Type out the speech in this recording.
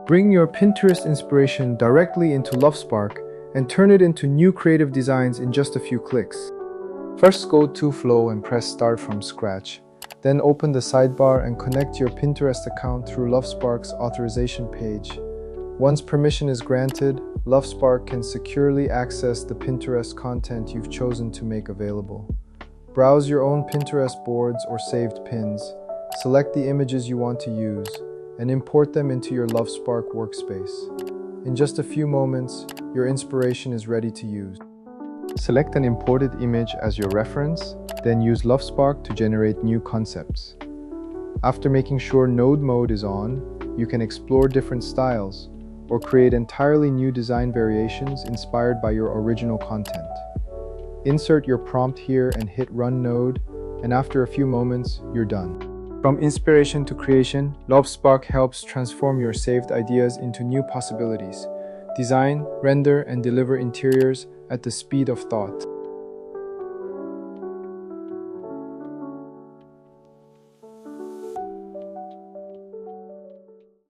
Bring your Pinterest inspiration directly into Lovspark and turn it into new creative designs in just a few clicks. First, go to Flow and press Start from Scratch. Then open the sidebar and connect your Pinterest account through Lovspark's authorization page. Once permission is granted, Lovspark can securely access the Pinterest content you've chosen to make available. Browse your own Pinterest boards or saved pins, select the images you want to use, and import them into your Lovspark workspace. In just a few moments, your inspiration is ready to use. Select an imported image as your reference, then use Lovspark to generate new concepts. After making sure node mode is on, you can explore different styles or create entirely new design variations inspired by your original content. Insert your prompt here and hit Run Node, and after a few moments, you're done. From inspiration to creation, Lovspark helps transform your saved ideas into new possibilities. Design, render, and deliver interiors at the speed of thought.